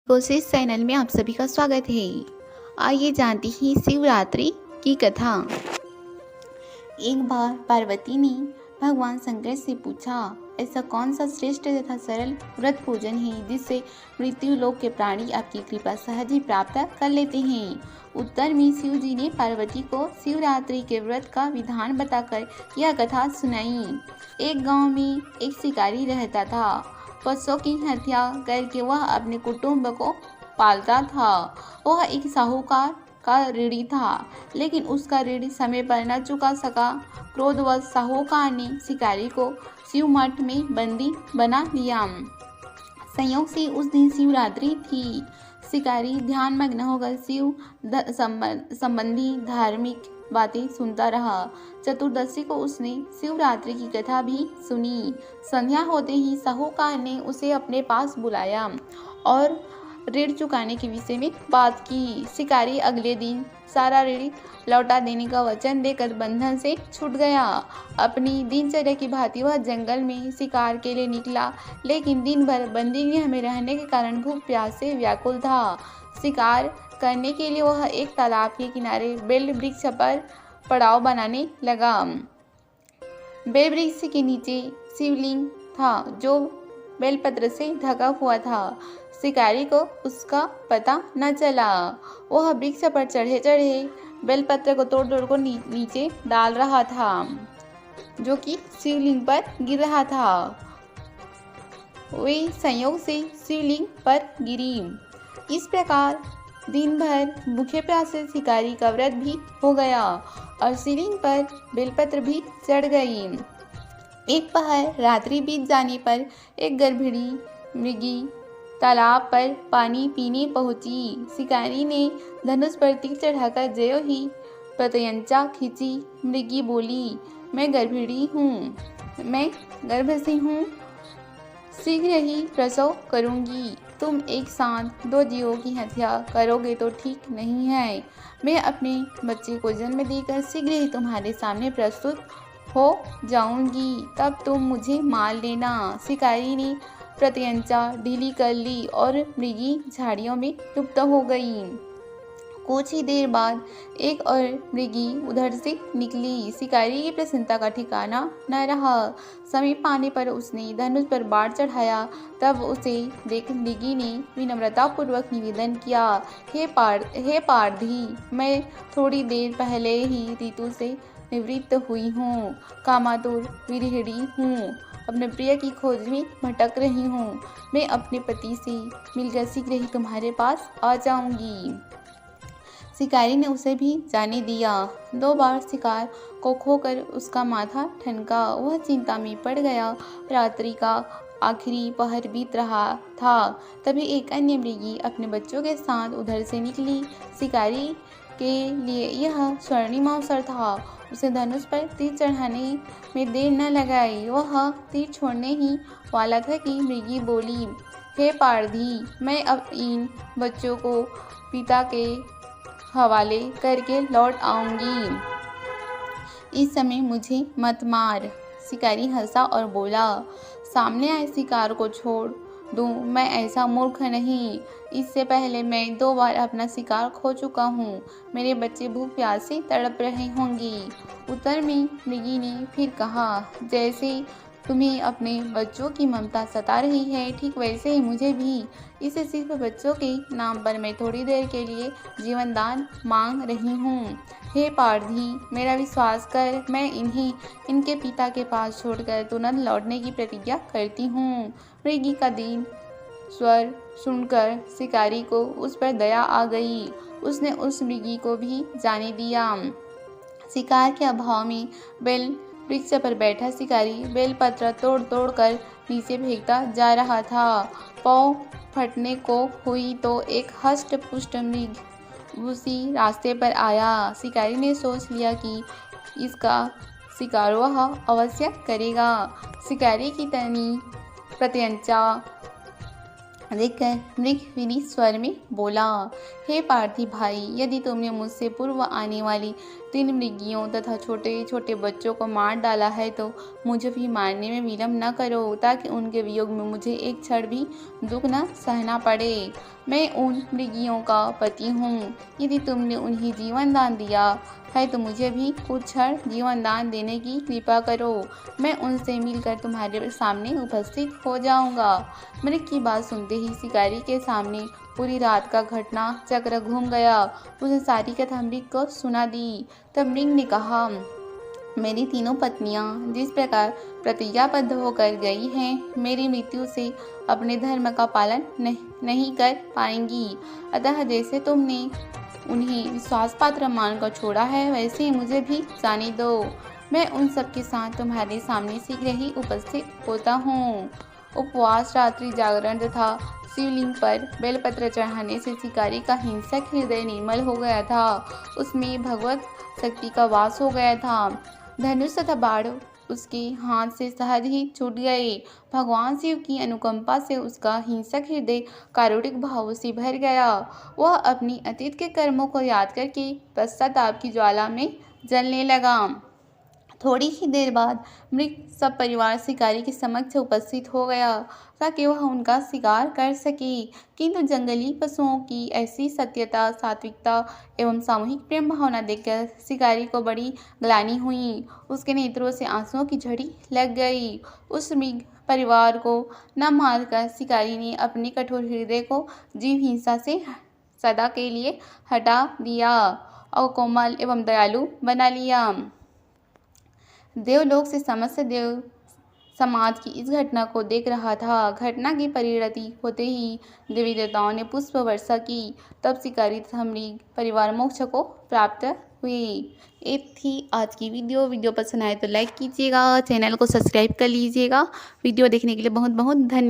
कोशिश चैनल में आप सभी का स्वागत है। आइए जानते हैं शिवरात्रि की कथा। एक बार पार्वती ने भगवान शंकर से पूछा, ऐसा कौन सा श्रेष्ठ तथा सरल व्रत पूजन है जिससे मृत्यु लोक के प्राणी आपकी कृपा सहज ही प्राप्त कर लेते हैं। उत्तर में शिव जी ने पार्वती को शिवरात्रि के व्रत का विधान बताकर यह कथा सुनाई। एक गांव में एक शिकारी रहता था। पशुओं की हत्या करके वह अपने कुटुंब को पालता था। वह एक साहूकार का ऋणी था, लेकिन उसका ऋण समय पर न चुका सका। क्रोधवश साहूकार ने शिकारी को शिव मठ में बंदी बना लिया। संयोग से उस दिन शिवरात्रि थी। शिकारी ध्यान मग्न होकर शिव संबंधी धार्मिक बातें सुनता रहा। चतुर्दशी को उसने शिवरात्रि की कथा भी सुनी। संध्या होते ही साहूकार ने उसे अपने पास बुलाया और ऋण चुकाने के विषय में बात की। शिकारी अगले दिन सारा ऋण लौटा देने का वचन देकर बंधन से छूट गया। अपनी दिनचर्या की भांति वह जंगल में शिकार के लिए निकला, लेकिन दिन भर बंदीगृह में रहने के कारण भूख प्यास से व्याकुल था। शिकार करने के लिए वह एक तालाब के किनारे बेल वृक्ष पर पड़ाव बनाने लगा। बेल वृक्ष के नीचे शिवलिंग था जो बेलपत्र से ढका हुआ था। शिकारी को उसका पता न चला। वह वृक्ष पर चढ़े चढ़े बेलपत्र को तोड़ तोड़ कर नीचे डाल रहा था, जो कि शिवलिंग पर गिर रहा था। वे संयोग से शिवलिंग पर गिरी। इस प्रकार दिन भर भूखे प्यासे शिकारी का व्रत भी हो गया और शिवलिंग पर बेलपत्र भी चढ़ गई। एक पहर रात्रि बीत जाने पर एक गर्भिणी मृगी तालाब पर पानी पीने पहुंची। शिकारी ने धनुष पर तीर चढ़ाकर ज्यों ही प्रत्यंचा खींची, मृगी बोली, मैं गर्भिणी हूँ, मैं गर्भ से हूँ, शीघ्र ही प्रसव करूँगी। तुम एक साथ दो जीवों की हत्या करोगे तो ठीक नहीं है। मैं अपने बच्चे को जन्म देकर शीघ्र ही तुम्हारे सामने प्रस्तुत हो जाऊंगी, तब तुम मुझे मार लेना। शिकारी ने प्रत्यंचा ढीली कर ली और मृगी झाड़ियों में लुप्त हो गई। कुछ ही देर बाद एक और मृगी उधर से निकली। शिकारी की प्रसन्नता का ठिकाना न रहा। समीप आने पर उसने धनुष पर बाण चढ़ाया। तब उसे देख मृगी ने विनम्रतापूर्वक निवेदन किया, हे पारधी, मैं थोड़ी देर पहले ही ऋतु से निवृत्त हुई हूँ, कामातुर विरहिणी हूँ, अपने प्रिय की खोज में भटक रही हूँ। मैं अपने पति से मिलकर शीघ्र ही तुम्हारे पास आ जाऊंगी। शिकारी ने उसे भी जाने दिया। 2 बार शिकार को खोकर उसका माथा ठनका। वह चिंता में पड़ गया। रात्रि का आखिरी पहर बीत रहा था। तभी एक अन्य मृगी अपने बच्चों के साथ उधर से निकली। शिकारी के लिए यह स्वर्णिम अवसर था। उसे धनुष पर तीर चढ़ाने में देर न लगाई। वह तीर छोड़ने ही वाला था कि मृगी बोली, हे पारधी, मैं अब इन बच्चों को पिता के हवाले करके लौट आऊंगी। इस समय मुझे मत मार। शिकारी हंसा और बोला, सामने आए शिकार को छोड़ दूं, मैं ऐसा मूर्ख नहीं। इससे पहले मैं 2 बार अपना शिकार खो चुका हूँ। मेरे बच्चे भूख प्यास से तड़प रहे होंगे। उत्तर में मृगी ने फिर कहा, जैसे तुम्हें अपने बच्चों की ममता सता रही है, ठीक वैसे ही मुझे भी। इसे सिर्फ बच्चों के नाम पर मैं थोड़ी देर के लिए जीवन दान मांग रही हूँ। हे पारधी, मेरा विश्वास कर, मैं इन्हें इनके पिता के पास छोड़कर तुरंत लौटने की प्रतिज्ञा करती हूँ। मृगी का दीन स्वर सुनकर शिकारी को उस पर दया आ गई। उसने उस मृगी को भी जाने दिया। शिकार के अभाव में बेल वृक्ष पर बैठा शिकारी बेलपत्र तोड़ तोड़ कर नीचे फेंकता जा रहा था। पाँव फटने को हुई तो एक हष्ट पुष्ट मृग उसी रास्ते पर आया। शिकारी ने सोच लिया कि इसका शिकार वह अवश्य करेगा। शिकारी की तनी प्रत्यंचा देखकर मृग विनीत स्वर में बोला, हे पार्थी भाई, यदि तुमने मुझसे पूर्व आने वाली 3 मृगियों तथा छोटे छोटे बच्चों को मार डाला है तो मुझे भी मारने में विलम्ब न करो, ताकि उनके वियोग में मुझे एक क्षण भी दुख न सहना पड़े। मैं उन मृगियों का पति हूँ। यदि तुमने उन्हें जीवन दान दिया है तो मुझे भी कुछ क्षण जीवन दान देने की कृपा करो। मैं उनसे मिलकर तुम्हारे सामने उपस्थित हो जाऊंगा। मृग की बात सुनते ही शिकारी के सामने पूरी रात का घटना चक्र घूम गया। उसने सारी कथा मृग को सुना दी। तब मृग ने कहा, मेरी तीनों पत्नियां जिस प्रकार प्रतिज्ञाबद्ध होकर गई हैं, मेरी मृत्यु से अपने धर्म का पालन नहीं कर पाएंगी। अतः जैसे तुमने उन्हें विश्वास पात्र मानकर छोड़ा है, वैसे ही मुझे भी जाने दो। मैं उन सब के साथ तुम्हारे सामने शीघ्र ही उपस्थित होता हूँ। उपवास, रात्रि जागरण तथा शिवलिंग पर बेलपत्र चढ़ाने से शिकारी का हिंसक हृदय निर्मल हो गया था। उसमें भगवत शक्ति का वास हो गया था। धनुष तथा बाण उसके हाथ से सहज ही छूट गए। भगवान शिव की अनुकंपा से उसका हिंसक हृदय कारुणिक भावों से भर गया। वह अपनी अतीत के कर्मों को याद करके पश्चाताप की ज्वाला में जलने लगा। थोड़ी ही देर बाद मृग सब परिवार शिकारी के समक्ष उपस्थित हो गया ताकि वह उनका शिकार कर सके। किंतु जंगली पशुओं की ऐसी सत्यता, सात्विकता एवं सामूहिक प्रेम भावना देखकर शिकारी को बड़ी ग्लानि हुई। उसके नेत्रों से आंसुओं की झड़ी लग गई। उस मृग परिवार को न मारकर शिकारी ने अपने कठोर हृदय को जीव हिंसा से सदा के लिए हटा दिया और कोमल एवं दयालु बना लिया। देवलोक से समस्त देव समाज की इस घटना को देख रहा था। घटना की परिणति होते ही देवी देवताओं ने पुष्प वर्षा की। तब शिकारी तथा मृग परिवार मोक्ष को प्राप्त हुए। ये थी आज की वीडियो पसंद आए तो लाइक कीजिएगा, चैनल को सब्सक्राइब कर लीजिएगा। वीडियो देखने के लिए बहुत बहुत धन्यवाद।